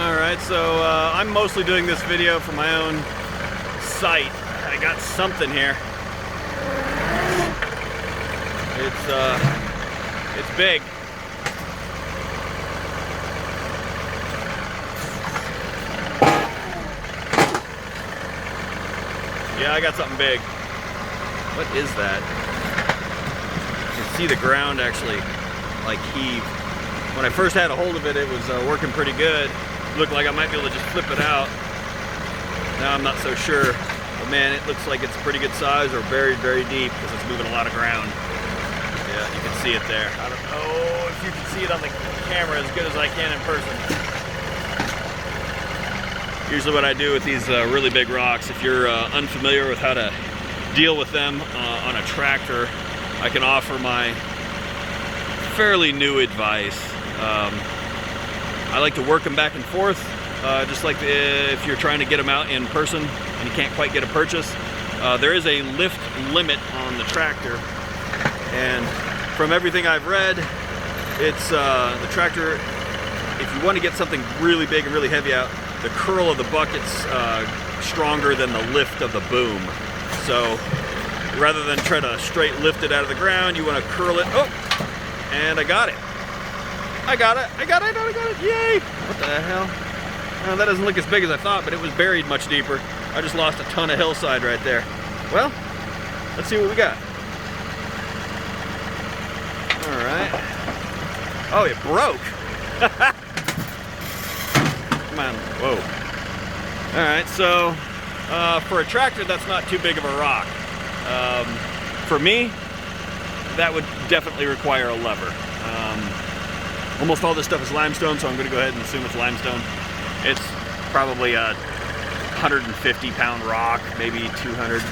Alright, so I'm mostly doing this video for my own site. I got something here. It's big. Yeah, I got something big. What is that? You can see the ground actually like heave. When I first had a hold of it, it was working pretty good. Looked like I might be able to just flip it out. Now I'm not so sure. But man, it looks like it's a pretty good size or buried very deep because it's moving a lot of ground. Yeah, you can see it there. I don't know if you can see it on the camera as good as I can in person. Usually what I do with these really big rocks, if you're unfamiliar with how to deal with them on a tractor, I can offer my fairly new advice. I like to work them back and forth, just like if you're trying to get them out in person and you can't quite get a purchase. There is a lift limit on the tractor, and from everything I've read, it's the tractor, if you want to get something really big and really heavy out, the curl of the bucket's stronger than the lift of the boom. So rather than try to straight lift it out of the ground, you want to curl it. Oh, and I got it. I got it. Yay! What the hell? Oh, that doesn't look as big as I thought, but it was buried much deeper. I just lost a ton of hillside right there. Well, let's see what we got. All right. Oh, it broke. Come on. Whoa. All right, so for a tractor, that's not too big of a rock. For me, that would definitely require a lever. Almost all this stuff is limestone, so I'm going to go ahead and assume it's limestone. It's probably a 150-pound rock, maybe 200.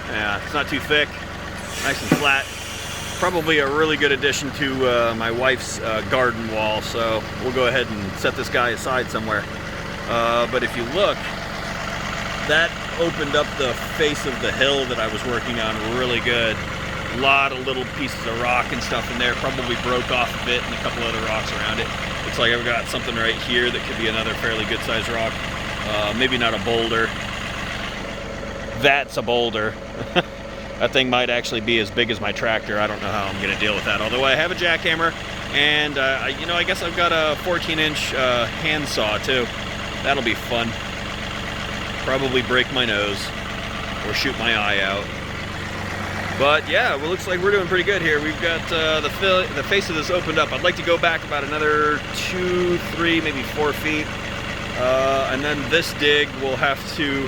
Yeah, it's not too thick, nice and flat. Probably a really good addition to my wife's garden wall, so we'll go ahead and set this guy aside somewhere. But if you look, that opened up the face of the hill that I was working on really good. A lot of little pieces of rock and stuff in there, probably broke off a bit and a couple other rocks around it. Looks like I've got something right here that could be another fairly good sized rock. Maybe not a boulder. That's a boulder. That thing might actually be as big as my tractor. I don't know how I'm gonna deal with that. Although I have a jackhammer and you know, I guess I've got a 14-inch handsaw too. That'll be fun. Probably break my nose or shoot my eye out. But yeah, well, looks like we're doing pretty good here. We've got the face of this opened up. I'd like to go back about another 2, 3, maybe 4 feet. And then this dig will have to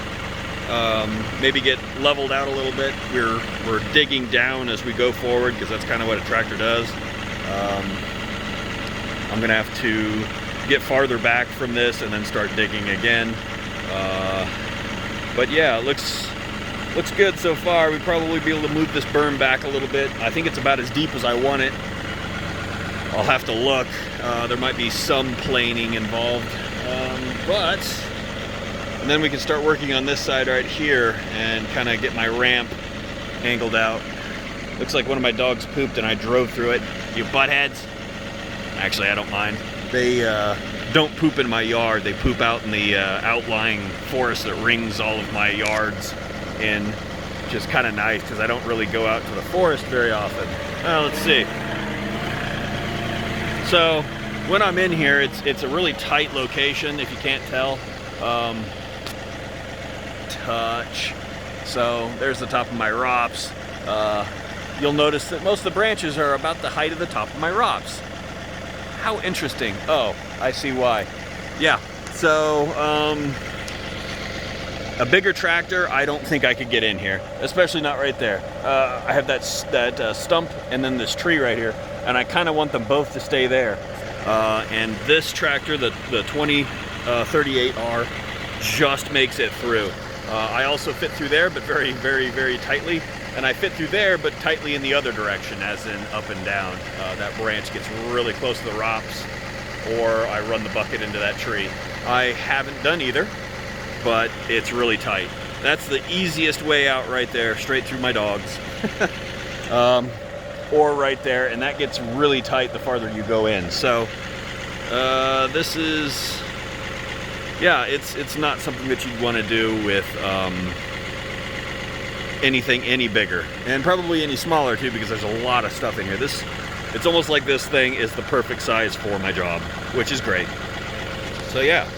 maybe get leveled out a little bit. We're digging down as we go forward because that's kind of what a tractor does. I'm gonna have to get farther back from this and then start digging again. But yeah, it looks good so far. We'd probably be able to move this berm back a little bit. I think it's about as deep as I want it. I'll have to look. There might be some planing involved. And then we can start working on this side right here and kind of get my ramp angled out. Looks like one of my dogs pooped and I drove through it. You buttheads. Actually, I don't mind. They don't poop in my yard. They poop out in the outlying forest that rings all of my yards in, which is kind of nice because I don't really go out to the forest very often. Let's see. So when I'm in here, it's a really tight location, if you can't tell. Touch. So there's the top of my ROPS. You'll notice that most of the branches are about the height of the top of my ROPS. How interesting. Oh, I see why. Yeah, so a bigger tractor, I don't think I could get in here, especially not right there. I have that stump and then this tree right here, and I kind of want them both to stay there. And this tractor, the 2038R, just makes it through. I also fit through there, but very, very, very tightly. And I fit through there, but tightly in the other direction, as in up and down. That branch gets really close to the ROPS, or I run the bucket into that tree. I haven't done either, but it's really tight. That's the easiest way out right there, straight through my dogs. Or right there, and that gets really tight the farther you go in. So this is yeah, it's not something that you'd want to do with anything any bigger, and probably any smaller too, because there's a lot of stuff in here. It's almost like this thing is the perfect size for my job, which is great. So yeah.